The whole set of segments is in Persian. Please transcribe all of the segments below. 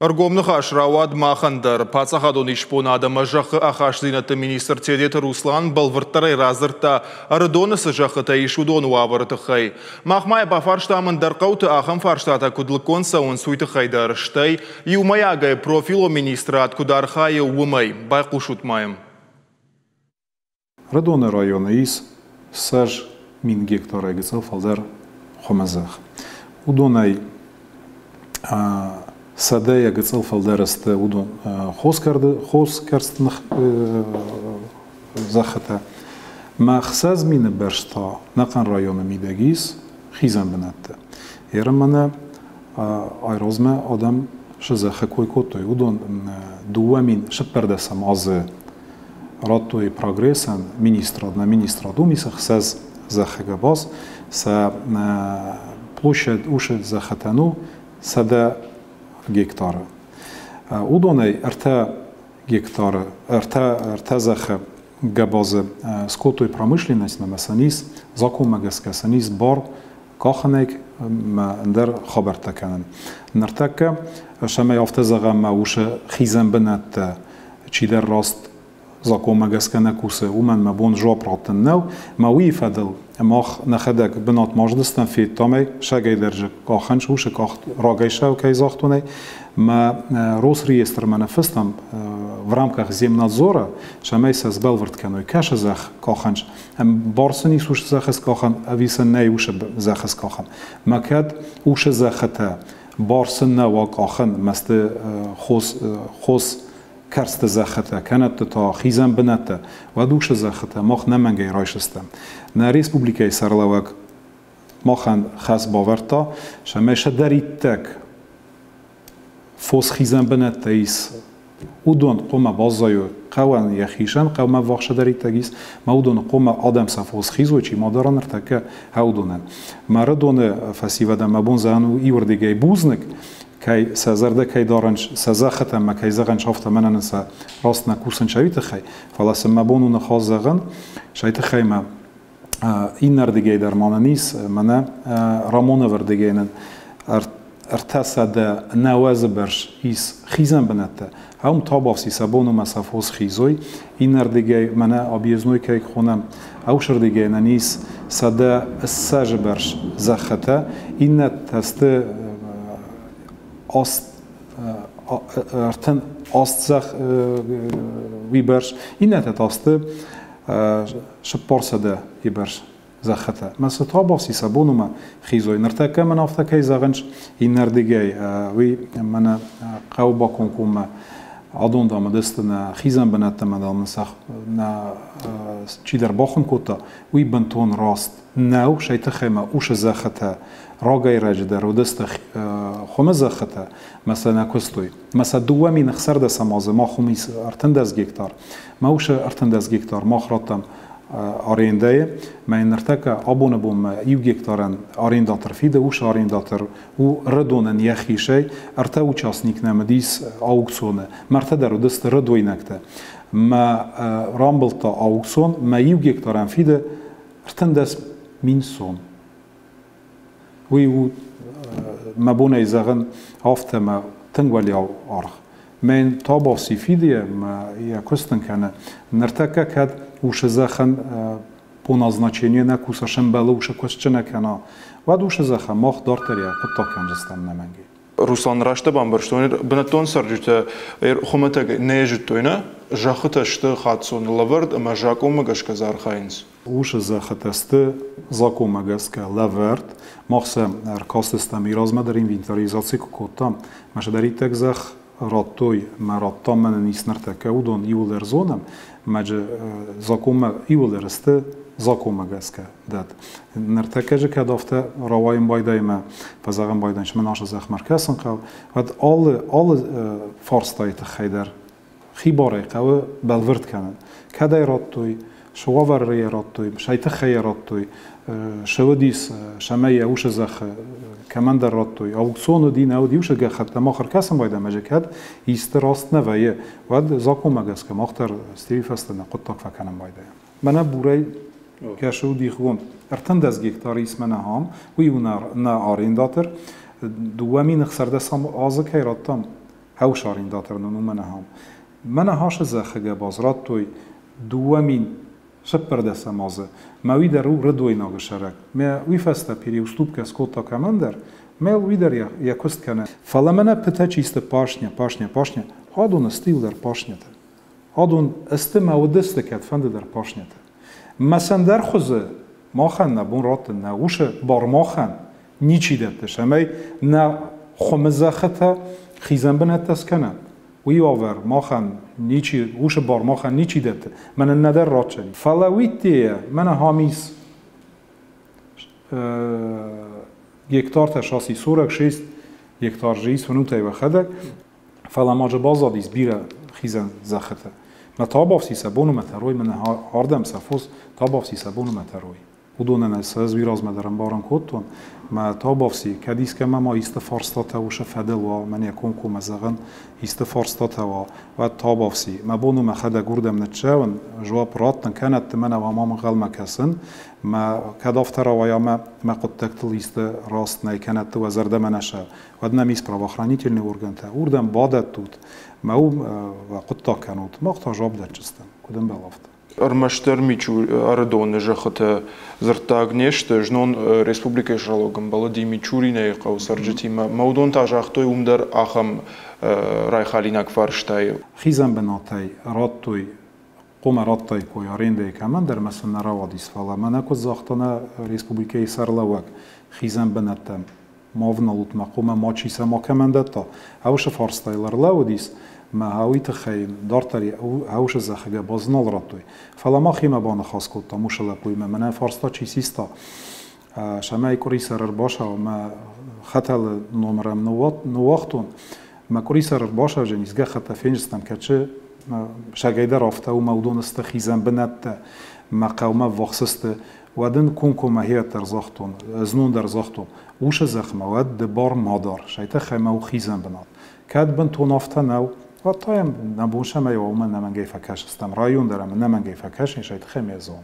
Аргомны хашрауад махандар, пацахадон ишпонада мажақы ахаш зинаты министр Тедеті Руслан балвырттарай разырта арыдонысы жақыта ишудон уавырты хай. Махмай бафарштамын дарқауты ахам фарштата кудлыкон сауын суйты хайдарыштай, юмаягай профило министра откудар хай умай, байқушутмайым. Рыдоны районы ис саж мин гектара гецел фалдар хомазах. Удонай Садая гецел фалдарасты удон хоскарстных захата. Махсаз мины бершта нақан районы мидагис хизан бинатты. Ерамана айрозма адам шизахы койкотой удон дуамин шыппердасам азы раттой прогрессан министра думиса хсаз захага баз са площадь ушед захатану сада гектара. Удонай арта гектара, арта заха габазы скотой промышленность на масанис, закумагаска санис бар каханек мандер хабартаканен. Нартака шамай автозага ма уша хизан бинат чидер раст закумагаска накусы уман мабон жопратен нау мауи фадл ماخ نخدک بنات ماجدستن فی تامی شگای درجه کاخنش وش کاخت راگیشه و کیزاختونه ما روز ریستر منفستم ورام که زیم نزوره شمی سز بلورد کنوی کاش زخ کاخنش بارسنی سوش زخس کاخن اویسن نی وش زخس کاخن ما کد وش زخته بارسن نوا کاخن مست خوس کرست زخته کنت تا خیزن بنته و دوش زخته ماخ نمنگی رایشستم نه ریسپوبلیکای سرلوک ماخن خاص باورتا شمیش دارید تک فوس خیزن بنته ایس اودون قوم بازایو قوان یخیشن قوم واخش دارید تگیس ما اودون قوم آدم سفوس خیزو چی ما دارن ارتکه هودونن مردون فسیوده مبون زنو ایوردگی بوزنک که سازرده که دارنش سازخت ما که زغن شافت من نسا راست نکوسن شویت خی فلاس مبونو نخواز زغن شویت خی ما این نردگی در ماننیس من رامون وردگینن ارتصد نواز برش ایس خیزن بنته هم تابافسی سبونو مسافوس خیزوی این نردگی من آبیزنوی که خونم او شردگی ننیس صد سج برش زخته این نتست ارتن آستزخ ویبرش این نتت آسته شپارسده یبرش زخته مثل تا باسی سبونو ما خیزوی نرتکه من آفتکه زغنش این نردگی وی من قو باکن کم عدون دام دست نه خیزن بنت مدام نسخ نه چی در باخن کتا وی بنتون راست نو شیت خیمه اوش زخته راگای رج در و دست خم زخته مثلا نکستوی مثلا دومی نخسر دست مازه ما خمی ارتن دست گکتار ما اوش ارتن دست گکتار ما خراتم آرینده من نرتکه آبونه بوم یو گکتارن آرینداتر فیده اوش آرینداتر و ردونن یخیشه ارتا و چاسنیک نمدیس آوکسونه مرتا در دست ردوی نکته ما رامبلتا آوکسون ما یو گکتارن فیده ارتن دست مینسون وی ما بونه زغن آفته ما تنگولی آرخ من تابا سیفیدیه ما یکستن کنه نرتکه کد وش زخن по назначению на куса шембелу уж костчена кана вад уж заха мох дортерия потоканжестан наманги Руслан раштабан барштонер бнатон саржите хоматаг нежитойна жахыташты хатсон лаверд ма жакома гашказар хайнс уж захатасты закома гаска лаверд мохса аркастста миразма дар инвентаризация кокотам машадари так зах раттой мараттам мен ниснартака удон юлер зонам маже закома юлерсте закома гаска дат нартака же кадофта раваим байдайма пазагам байданш мен аш зах маркасын кал вад all форстайт хайдар хибаре кав балверт канан кадай раттой شوافر ريراتوي شايت خيراتوي شوديس شمايا وش زخ كمان دراتوي او صون دين او ديوش جخت ما اخر كاسم بايدا ماجيكاد يستراست نويه ود زاكو ماجس كمختر ستيفي فاستنا قطك فكان بايدا منا بوري كاشو دي خون ارتندز گیکتاری اسمنا هم وی نا آرین داتر دومی نخسرده سام آزه که راتم هاوشارین داترنن و من هاش زخگه بازرات توی دوامین شپر دست مازه ما وی در رو ردوی ناگشرک ما وی فسته پیری اسلوب که سکوتا کمندر ما وی در یا کست کنه فلا منه پتا چیست پاشنه هادون استیل در پاشنه هادون استماع دست کت فند در پاشنه مثلا در خوزه ماخن نبون رات نوش بار ماخن نیچی دتش اما نه خمزخته خیزن بنت تسکنه وی آور ماخن نیچی وش بار ماخن نیچی دته من ندر رات شدی فلاویتیه من هامیز گکتار تشاسی سورک شیست گکتار جیس ونوتای و خدک فلا ماج بازادیز بیره خیزن زخته ما تابافسی سبونو متروی من هاردم سفوس تابافسی سبونو متروی ودون نساز ویراز مدرم بارن کتون ما تابافسی کدیس که ما استفارستات وش فدل و من یکون کو مزغن استفارستات و تابافسی ما بونو ما خدا گردم نتشون جواب راتن كانت من و ما غل مکسن ما کدافتر و یا ما قد تکتل است راست نه كانت و زرد منشه و نمیس پرواخرانی تلنی ورگنته وردم بادت توت ما و قد تاکنوت ما قطع جواب دچستم کدام بلافت Армаштар мичу арадон жахата зартаг нешта жнон республика жалогам балади мичурине қаусаржитима маудон тажахтой умдар ахам райхалинак фарштай خیزم بناتای راتوی قوم راتای کویارنده کمان در مثلا روادیس فلا من اكو زاختنا республикаи сарлавак خیزم بناتم ماونالوت مقوم ما چیسا ما کمندتا اوش فارستایلر لاودیس ما هاویت خیم دارتری هاوش زخگه بازنال راتوی فلا ما خیمه بان خاص کتا موشلا پویمه من فارستا چیسیستا شما کوری سرر باشه و ما خطل نمرم نواختون ما کوری سرر باشه جنیزگه خطا فینجستم که چه شگیده رافته و مودون است خیزم بنت ما قومه وخصست ودن کنکو ماهیت در زاختون زنون در زاختون وش زخمه ود دبار مادر شایته خیمه و خیزم بنات کد بن تو نافته نو و تایم نبوشم ایو من نمنگی فکش استم رایون دارم نمنگی فکش این شایته خیمه زونم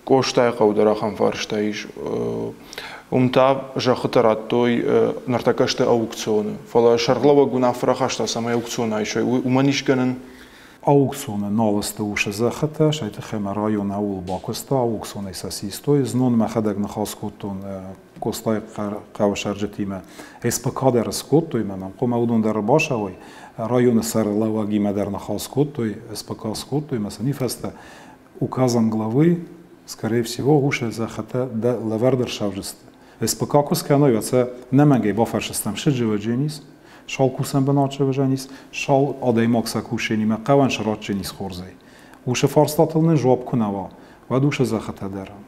کوشتای قودرا خم فارشتایش تا жахытараттой нартакашты аукционы. Фала шарлова гуна фрахашта самая аукциона еще уманишканын аукционы налысты уша захыта шайты хема район аул бакыста аукционы сасистой знон махадаг нахаскутун костай кавшаржатима СПК дер скоттой мамам комаудун дер башавой районы сарлаваги мадар нахаскуттой СПК скоттой масани фаста указан главы скорее всего уша захыта да лавардер шавжист СПК кускановица немангей бафаршистам шиджевадженис شال کوسن بناچه بجنیس شال آدای ماکسا کوشینی ما قوان شرات جنیس خورزی وش فارستاتل نجواب کنوا و دوش زخته درم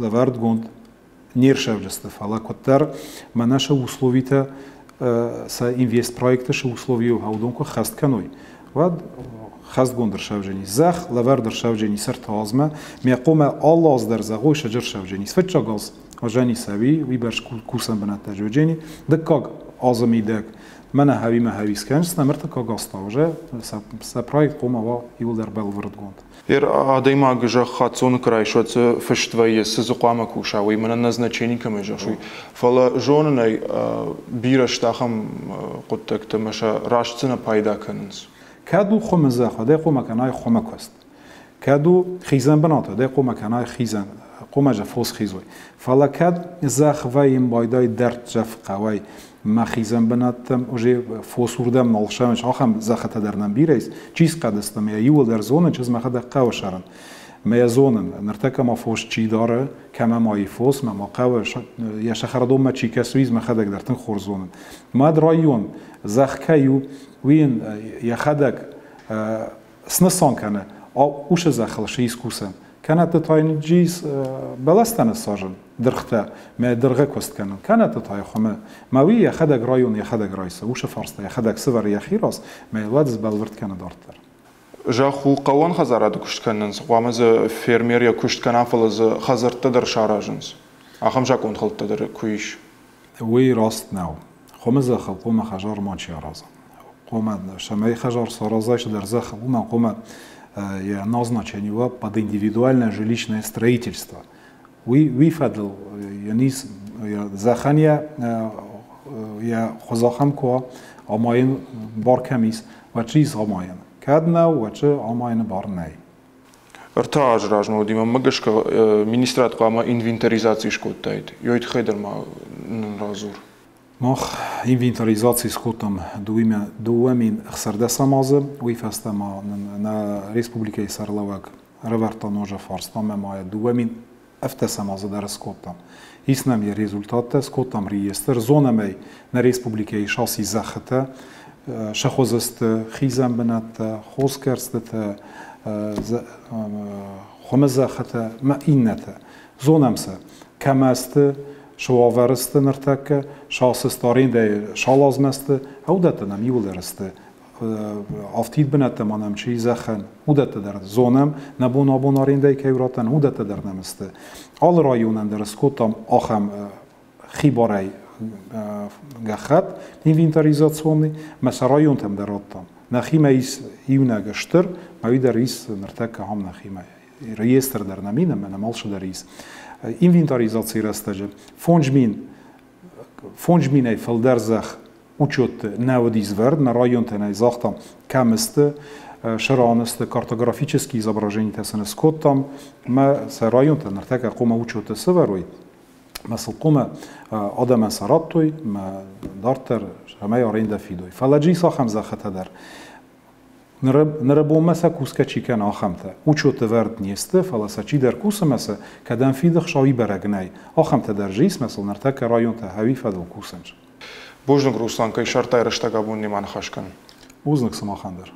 لورد گوند نیر شوجسته فلا کتر منش условита са инвест проектش условию هاودون کو خست کنوی و خست گوندر شوجنی زخ لورد شوجنی سر تازمه میقوم الله از در زغو شجر شوجنی فتچاگاز وجنی سوی وی برش کوسن بنات جوجنی دکاگ آزمیدک من هاوی ما هاویس کنست نمرت کاغاستاوجه سپرایت قوم و یول در بلورد گوند. آدای ما گذر خاطون کرایشات فشتوایی سزقام کوشاوی من نزنچینی کمیجا شوی فلا جون نی بیرش تاخم قطعت تماشا راشتن پیدا کننس. کدو خمزه خدا قوم کنای خمکست. کدو خیزن بناته ده قوم کنای خیزن قوم جفوس خیزوی. فلا کد زخوایم بایدای درد جف قوی ما خیزم بناتم اوجه فوسوردم نالشامش آخام زخته درنم بیریس چیز قدستم یا یول در زونه چیز ما خدا قوه شرن ما زونن نرتکه ما فوش چی داره کم مای فوس ما قوه یا شخردم ما چی کسویز ما خدا درتن خورزونن ما درایون زخکیو وین یا خدا سنسان کنه اوش زخل شیز کوسن كانت تاين جيس بلستن الساجن درخته ما درغه كوست كانن كانت تاي خما ماوي يا خدك رايون يا خدك رايسه وش فرصه يا خدك سفر يا خيراس ما يلادز بالورت كان دارتر جاخو قوان خزارات كشت كانن قوامز فيرمير يا كشت كان فلز خزرت در شاراجنس اخم جا كون خلت در كويش وي راست ناو خمز خلقوم خجار ما چي راز قوم شماي خجار سارازاش در زخ وما قوم я назначение под индивидуальное жилищное строительство. Вифадл, Янис, Захания, я хозахам ко, amayın bar kemis ve çiz amayın. Kadna ve çi amayın bar ney. Rtaj razno dima magashka ministrat qama inventarizatsiya shkotayt. Joit xederma razur. Mach inventarizatie skotam duemin xserdesa mazı u festama na Respublikei Sarlavak reverta noja farstam maja duemin eftesa mazı der skotam. Isnam je rezultate skotam riester zonamei na Respublikei shasi zakhata shkhozest khizam benat khoskerst خمزخته ما اینته زونمسه کمست شواورست نرتک شاسستارین ده شالازمست او دته نمیولرست آفتید بنته منم چی زخن او دته در زونم نبونارین ده که وراتن او دته در نمسته آل رایونن در سکوتام آخم خیباری گخت اینوینتاریزاسیونی مثلا رایون تم دراتم نخیمه ایس ایونه گشتر ماوی در ایس نرتک هم نخیمه ریستر در نمینه من مالش در ایس اینوینتاریزاسی رستجه فونجمین ای فلدرزخ uçot neodis verd na rajon të najzachtam kameste шаранست картографически изображение тесен скоттам ما سرايون تنرتك قوم وچو تسوروي مثل قوم آدم سراتوي ما دارتر ما يارين دفيدوي فلاجي ساخم زخته در نربو مسا کوسکه چی کن آخمته وچو تورد نیسته فلاسا چی در کوسه مسا کدن فیدخ شاوی برگنای آخمته در جیس مثل نرتك رايون تهوی فدو کوسنج Bojnuk Ruslan, kaj šartaj reštaga bunni man haškan. Uznak sam ahandar.